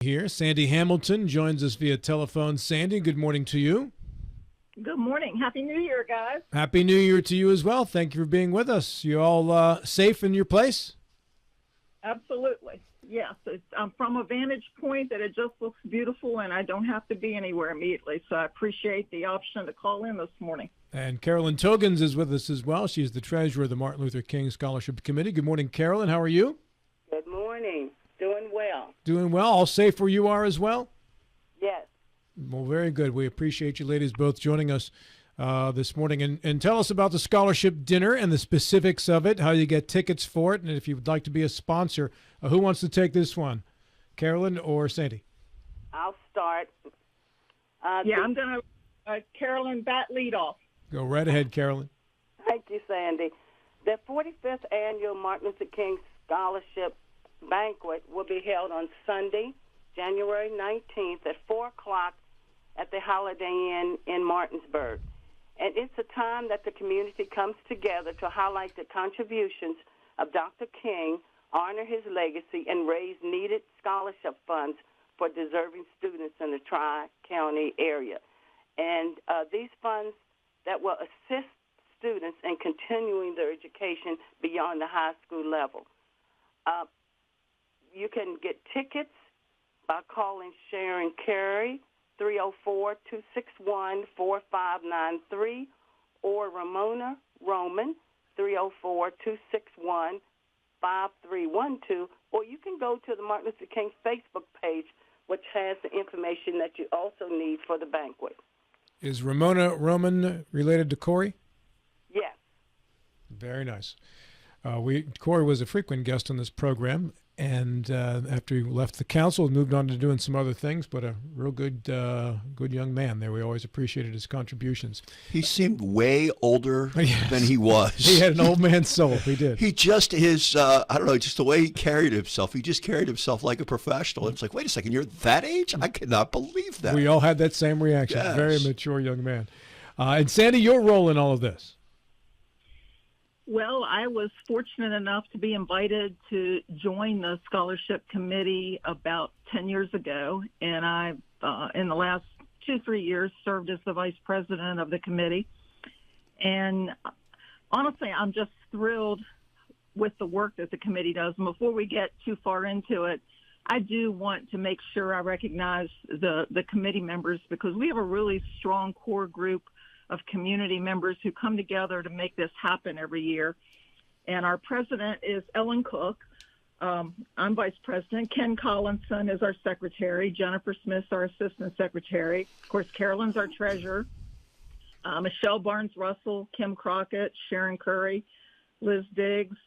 here. Sandy Hamilton joins us via telephone. Sandy, good morning to you. Good morning. Happy New Year, guys. Happy New Year to you as well. Thank you for being with us. You all safe in your place? Absolutely. Yes. I'm from a vantage point that it just looks beautiful, and I don't have to be anywhere immediately. So I appreciate the option to call in this morning. And Carolyn Togans is with us as well. She's the treasurer of the Martin Luther King Scholarship Committee. Good morning, Carolyn. How are you? Good morning. Doing well. Doing well. All safe where you are as well? Yes. Well, very good. We appreciate you ladies both joining us this morning. And tell us about the scholarship dinner and the specifics of it, how you get tickets for it, and if you would like to be a sponsor. Who wants to take this one, Carolyn or Sandy? I'll start. I'm going to, Carolyn, bat lead off. Go right ahead, Carolyn. Thank you, Sandy. The 45th Annual Martin Luther King Scholarship Banquet will be held on Sunday, January 19th at 4 o'clock at the Holiday Inn in Martinsburg. And it's a time that the community comes together to highlight the contributions of Dr. King, honor his legacy, and raise needed scholarship funds for deserving students in the Tri-County area. And these funds that will assist students in continuing their education beyond the high school level. You can get tickets by calling Sharon Carey, 304-261-4593, or Ramona Roman, 304-261-5312, or you can go to the Martin Luther King Facebook page, which has the information that you also need for the banquet. Is Ramona Roman related to Corey? Yes. Very nice. Corey was a frequent guest on this program, and after he left the council, moved on to doing some other things, but a real good young man there. We always appreciated his contributions. He seemed way older than he was. He had an old man's soul. He did. He just, I don't know, just the way he carried himself. He just carried himself like a professional. It's like, wait a second, you're that age? I cannot believe that. We all had that same reaction. Yes. Very mature young man. And Sandy, your role in all of this? Well, I was fortunate enough to be invited to join the scholarship committee about 10 years ago, and I, in the last 2-3 years, served as the vice president of the committee. And honestly, I'm just thrilled with the work that the committee does. And before we get too far into it, I do want to make sure I recognize the committee members, because we have a really strong core group of community members who come together to make this happen every year. And our president is Ellen Cook. I'm vice president. Ken Collinson is our secretary. Jennifer Smith's our assistant secretary. Of course, Carolyn's our treasurer. Michelle Barnes-Russell, Kim Crockett, Sharon Curry, Liz Diggs,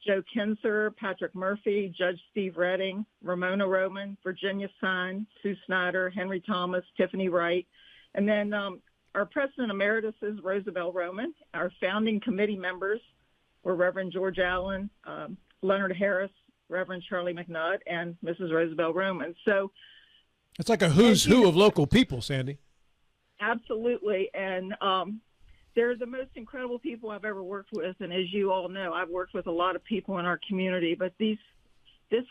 Joe Kinzer, Patrick Murphy, Judge Steve Redding, Ramona Roman, Virginia Sine, Sue Snyder, Henry Thomas, Tiffany Wright. And then our president emeritus is Roosevelt Roman. Our founding committee members were Reverend George Allen, Leonard Harris, Reverend Charlie McNutt, and Mrs. Roosevelt Roman. So it's like a who's who of local people, Sandy. Absolutely. And they're the most incredible people I've ever worked with. And as you all know, I've worked with a lot of people in our community. But this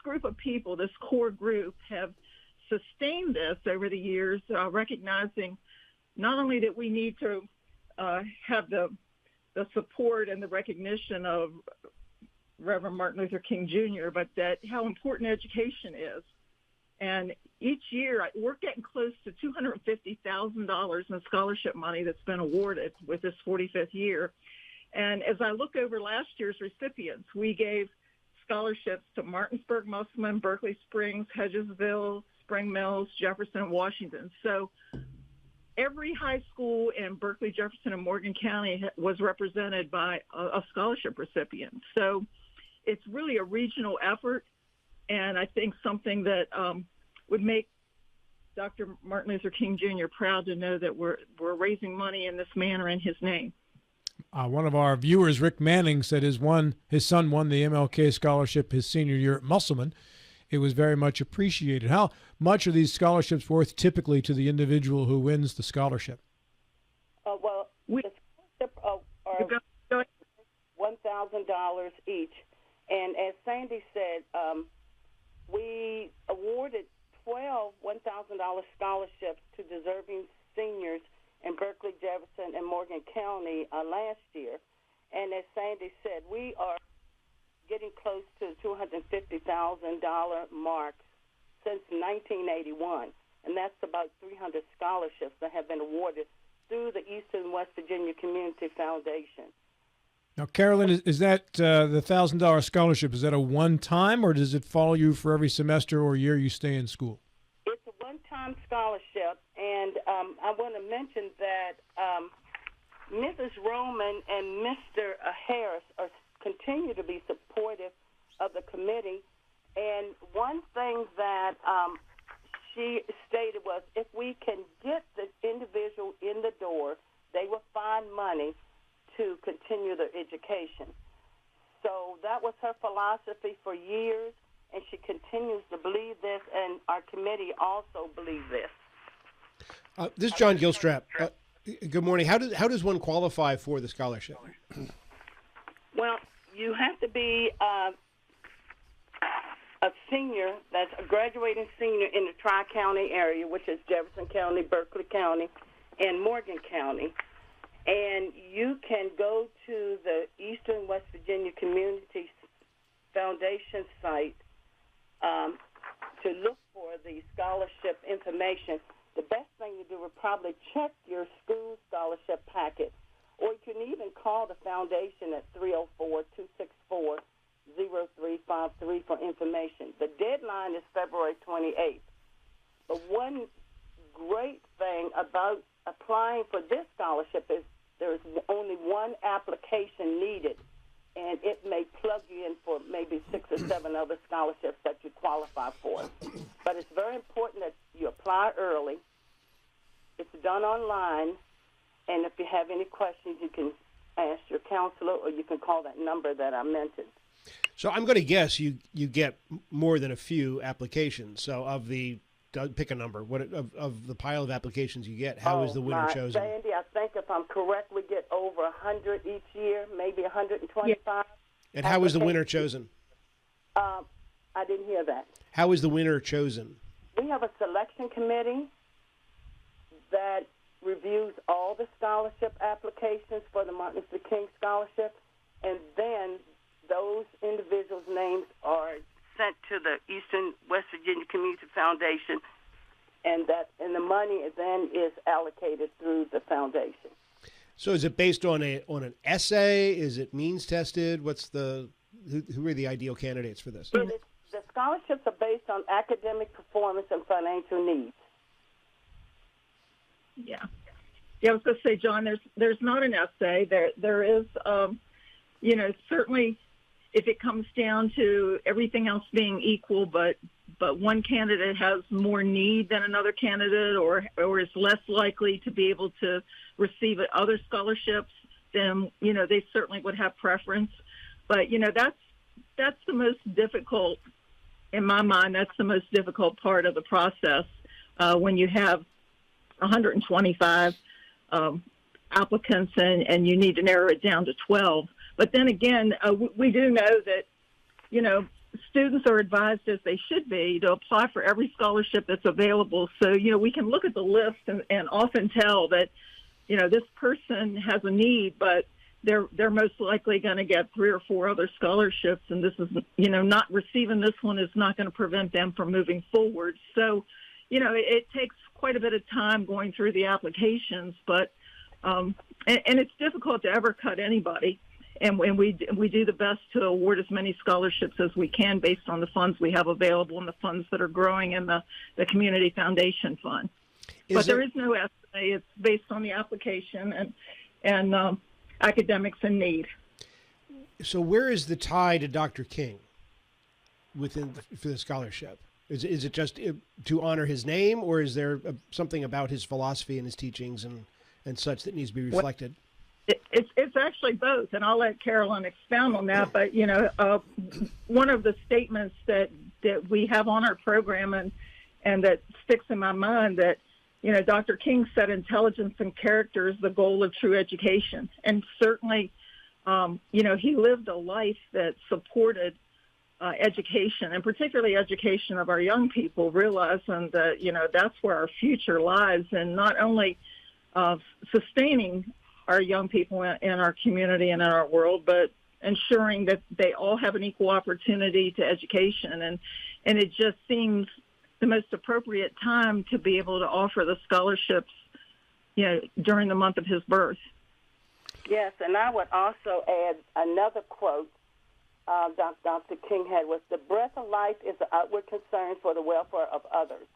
group of people, this core group, have sustained this over the years, recognizing not only that we need to have the support and the recognition of Reverend Martin Luther King Jr., but that how important education is. And each year, we're getting close to $250,000 in scholarship money that's been awarded with this 45th year. And as I look over last year's recipients, we gave scholarships to Martinsburg, Musselman, Berkeley Springs, Hedgesville, Spring Mills, Jefferson, and Washington. So every high school in Berkeley, Jefferson, and Morgan County was represented by a scholarship recipient. So it's really a regional effort, and I think something that would make Dr. Martin Luther King Jr. proud to know that we're raising money in this manner in his name. One of our viewers, Rick Manning, said his son won the MLK scholarship his senior year at Musselman. It was very much appreciated. How much are these scholarships worth typically to the individual who wins the scholarship? Well, the scholarships are $1,000 each. And as Sandy said, we awarded 12 scholarships to deserving seniors in Berkeley, Jefferson, and Morgan County last year. And as Sandy said, we are getting close to the $250,000 mark since 1981, and that's about 300 scholarships that have been awarded through the Eastern West Virginia Community Foundation. Now, Carolyn, is that the $1,000 scholarship, is that a one-time, or does it follow you for every semester or year you stay in school? It's a one-time scholarship, and I want to mention that Mrs. Roman and Mr. Harris continue to be supportive of the committee. And one thing that she stated was, if we can get the individual in the door, they will find money to continue their education. So that was her philosophy for years, and she continues to believe this, and our committee also believes this. This is John Gilstrap. Good morning. How does one qualify for the scholarship? Well, you have to be a senior, that's a graduating senior in the Tri-County area, which is Jefferson County, Berkeley County, and Morgan County. And you can go to the Eastern West Virginia Community Foundation site to look for the scholarship information. The best thing to do would probably check your school scholarship packet, or you can even call the foundation at 304-264-0353 for information. The deadline is February 28th. But one great thing about applying for this scholarship is there's only one application needed, and it may plug you in for maybe 6 or 7 other scholarships that you qualify for. But it's very important that you apply early. It's done online, and if you have any questions, you can ask your counselor, or you can call that number that I mentioned. So I'm going to guess you get more than a few applications. So pick a number. Of the pile of applications you get, how is the winner chosen? Sandy, I think if I'm correct, we get over 100 each year, maybe 125. Yeah. And how is the winner chosen? I didn't hear that. How is the winner chosen? We have a selection committee that reviews all the scholarship applications for the Martin Luther King Scholarship, and then those individuals' names are sent to the Eastern West Virginia Community Foundation, and the money then is allocated through the foundation. So is it based on an essay? Is it means tested? Who are the ideal candidates for this? The scholarships are based on academic performance and financial needs. Yeah, I was going to say, John, there's not an essay. There is, certainly, if it comes down to everything else being equal, but one candidate has more need than another candidate, or is less likely to be able to receive other scholarships, then they certainly would have preference. But that's the most difficult, in my mind. That's the most difficult part of the process when you have 125 applicants and you need to narrow it down to 12. But then again, we do know that, students are advised, as they should be, to apply for every scholarship that's available. So, we can look at the list and often tell that, this person has a need, but they're most likely going to get 3 or 4 other scholarships. And this is, not receiving this one is not going to prevent them from moving forward. So, it takes quite a bit of time going through the applications, but and it's difficult to ever cut anybody. And we do the best to award as many scholarships as we can based on the funds we have available and the funds that are growing in the Community Foundation Fund. But there is no essay. It's based on the application and academics in need. So where is the tie to Dr. King for the scholarship? Is it just to honor his name, or is there something about his philosophy and his teachings and such that needs to be reflected? It's actually both, and I'll let Carolyn expound on that. But one of the statements that we have on our program and that sticks in my mind, that Dr. King said, "Intelligence and character is the goal of true education," and certainly, he lived a life that supported education, and particularly education of our young people, realizing that, that's where our future lies, and not only sustaining our young people in our community and in our world, but ensuring that they all have an equal opportunity to education. And it just seems the most appropriate time to be able to offer the scholarships, during the month of his birth. Yes, and I would also add another quote Dr. King had was, "The breath of life is an outward concern for the welfare of others,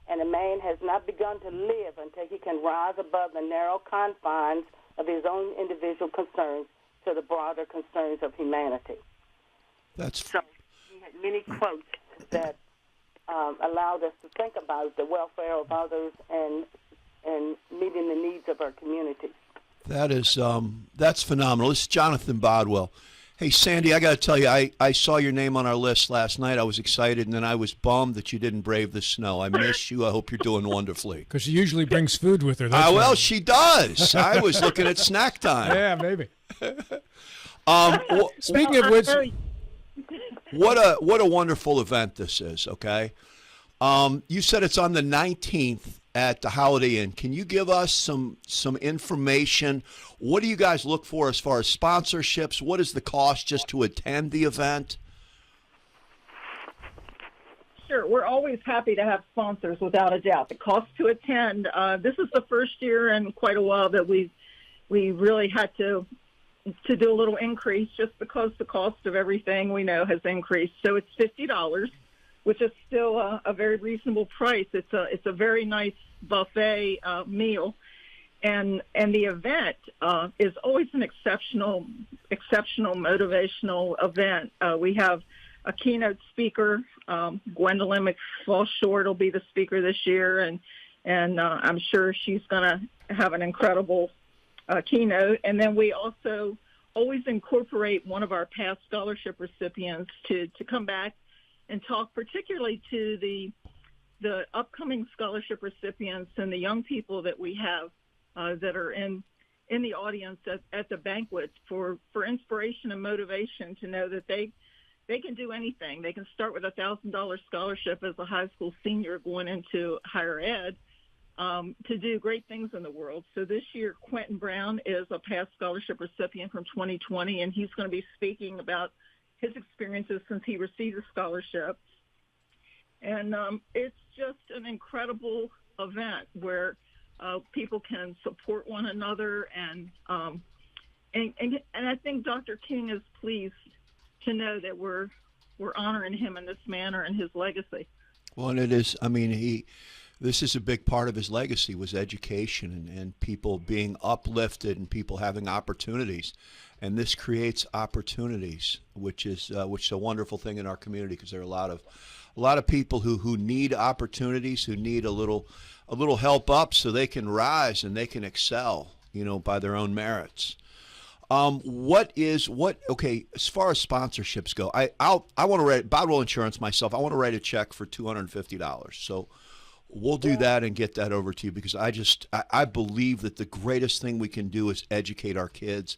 and a man has not begun to live until he can rise above the narrow confines of his own individual concerns to the broader concerns of humanity." So he had many quotes that allowed us to think about the welfare of others and meeting the needs of our community. That is that's phenomenal. This is Jonathan Bodwell. Hey, Sandy, I got to tell you, I saw your name on our list last night. I was excited, and then I was bummed that you didn't brave the snow. I miss you. I hope you're doing wonderfully. Because she usually brings food with her. Well, she does. I was looking at snack time. Yeah, maybe. Speaking of which, what a wonderful event this is, okay? You said it's on the 19th at the Holiday Inn. Can you give us some information? What do you guys look for as far as sponsorships? What is the cost just to attend the event? Sure. We're always happy to have sponsors, without a doubt. The cost to attend, this is the first year in quite a while that we really had to do a little increase, just because the cost of everything we know has increased. So it's $50. Which is still a very reasonable price. It's a very nice buffet meal, and the event is always an exceptional motivational event. We have a keynote speaker, Gwendolyn McFall-Short will be the speaker this year, and I'm sure she's going to have an incredible keynote. And then we also always incorporate one of our past scholarship recipients to come back and talk particularly to the upcoming scholarship recipients and the young people that we have that are in the audience at the banquet for inspiration and motivation to know that they can do anything. They can start with a $1,000 scholarship as a high school senior going into higher ed to do great things in the world. So this year, Quentin Brown is a past scholarship recipient from 2020, and he's going to be speaking about his experiences since he received a scholarship. And it's just an incredible event where people can support one another, and I think Dr. King is pleased to know that we're honoring him in this manner and his legacy. Well, and it is, this is a big part of his legacy, was education and people being uplifted and people having opportunities. And this creates opportunities, which is a wonderful thing in our community, because there are a lot of people who need opportunities, who need a little help up so they can rise and they can excel, by their own merits. Okay, as far as sponsorships go, I want to write Bodwell Insurance myself. I want to write a check for $250. So we'll do that and get that over to you, because I believe that the greatest thing we can do is educate our kids,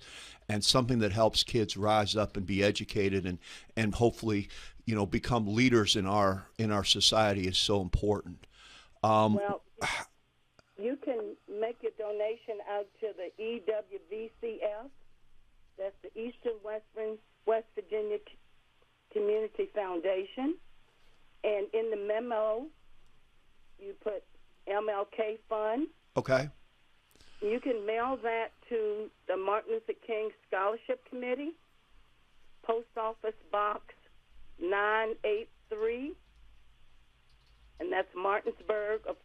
and something that helps kids rise up and be educated and hopefully, become leaders in our society is so important. Well, you can make a donation out to the EWVCF. That's the Eastern West Virginia Community Foundation. And in the memo, you put MLK Fund. Okay. You can mail that to the Martin Luther King Scholarship Committee, Post Office Box 983, and that's Martinsburg of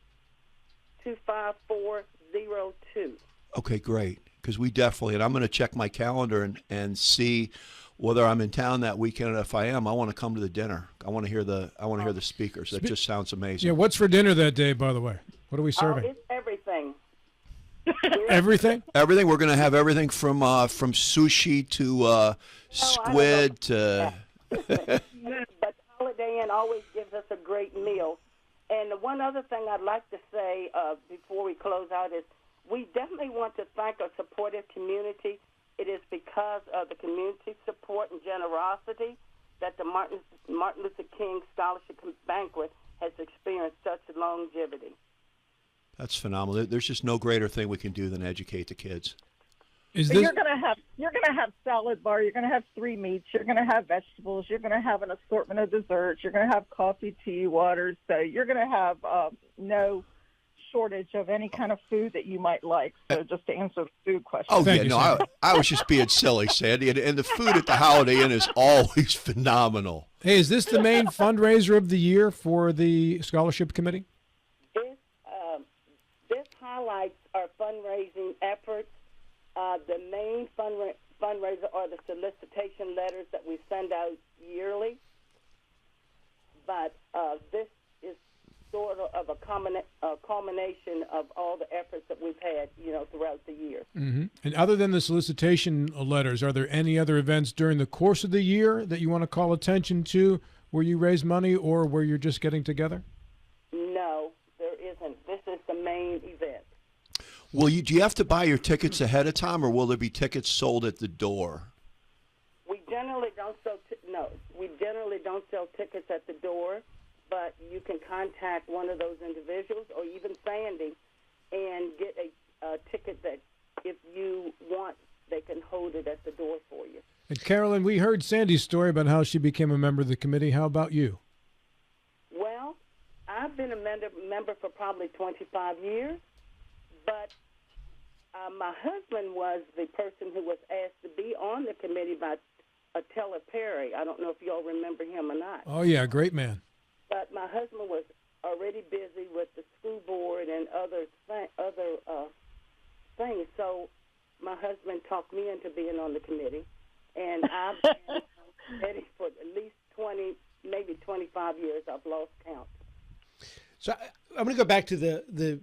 25402. Okay, great. Because we definitely, and I'm going to check my calendar and see whether I'm in town that weekend. And if I am, I want to come to the dinner. I want to hear the speakers. That just sounds amazing. Yeah, what's for dinner that day, by the way? What are we serving? It's everything. Everything? Everything. We're going to have everything from sushi to squid to. But Holiday Inn always gives us a great meal. And the one other thing I'd like to say before we close out is we definitely want to thank our supportive community. It is because of the community support and generosity that the Martin Luther King Scholarship Banquet has experienced such longevity. That's phenomenal. There's just no greater thing we can do than educate the kids. Is So this you're gonna have salad bar. You're gonna have 3 meats. You're gonna have vegetables. You're gonna have an assortment of desserts. You're gonna have coffee, tea, waters. So you're gonna have no shortage of any kind of food that you might like. So just to answer the food question. Oh, Thank yeah, you, no, Sandy. I was just being silly, Sandy. And the food at the Holiday Inn is always phenomenal. Hey, is this the main fundraiser of the year for the scholarship committee? This highlights our fundraising efforts. The main fundraiser are the solicitation letters that we send out yearly. But this is sort of a culmination of all the efforts that we've had, throughout the year. Mm-hmm. And other than the solicitation letters, are there any other events during the course of the year that you want to call attention to where you raise money or where you're just getting together? No, there isn't. This is the main event. Do you have to buy your tickets ahead of time, or will there be tickets sold at the door? We generally don't sell. We generally don't sell tickets at the door, but you can contact one of those individuals or even Sandy and get a ticket that, if you want, they can hold it at the door for you. And Carolyn, we heard Sandy's story about how she became a member of the committee. How about you? Well, I've been a member for probably 25 years, but my husband was the person who was asked to be on the committee by Teller Perry. I don't know if you all remember him or not. Oh, yeah, great man. But my husband was already busy with the school board and other things, so my husband talked me into being on the committee, and I've been ready for at least 20, maybe 25 years. I've lost count. So I'm going to go back to the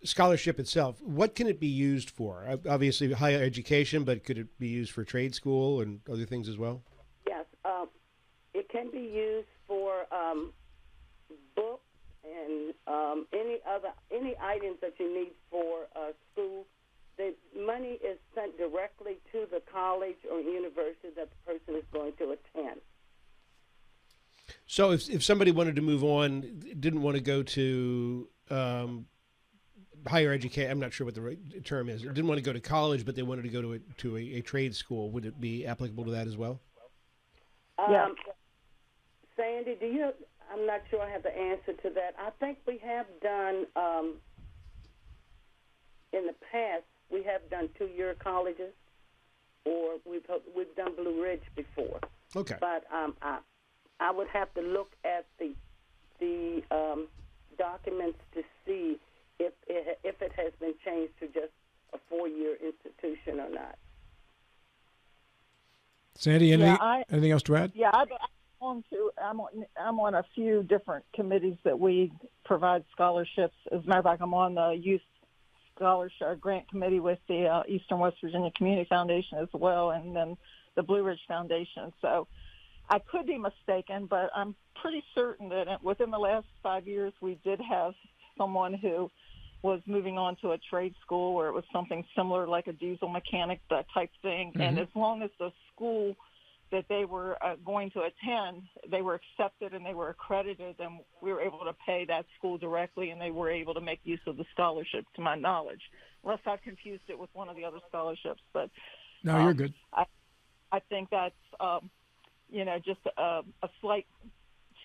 scholarship itself. What can it be used for? Obviously, higher education, but could it be used for trade school and other things as well? Yes, it can be used for books and any items that you need for school. The money is sent directly to the college or university that the person is going to attend. So if somebody wanted to move on, didn't want to go to higher education, I'm not sure what the right term is, or didn't want to go to college, but they wanted to go to a trade school, would it be applicable to that as well? Yeah. Sandy, I'm not sure I have the answer to that. I think we have done, in the past, we have done 2-year colleges, or we've done Blue Ridge before. Okay. But I would have to look at the documents to see if it has been changed to just a 4-year institution or not. Sandy, anything else to add? Yeah, I'm on a few different committees that we provide scholarships. As a matter of fact, I'm on the Youth Scholarship Grant Committee with the Eastern West Virginia Community Foundation as well, and then the Blue Ridge Foundation. So I could be mistaken, but I'm pretty certain that within the last 5 years we did have someone who was moving on to a trade school, or it was something similar like a diesel mechanic, that type thing. Mm-hmm. And as long as the school that they were going to attend, they were accepted and they were accredited, and we were able to pay that school directly, and they were able to make use of the scholarship, to my knowledge, unless I've confused it with one of the other scholarships. But no, you're good. I think that's just a slight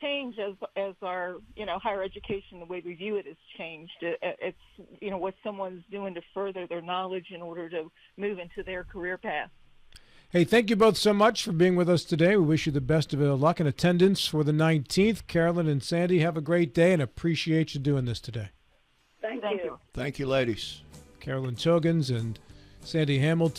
change as our higher education, the way we view it, has changed. It's what someone's doing to further their knowledge in order to move into their career path. Hey, thank you both so much for being with us today. We wish you the best of luck and attendance for the 19th. Carolyn and Sandy, have a great day and appreciate you doing this today. Thank you. Thank you, ladies. Carolyn Togans and Sandy Hamilton.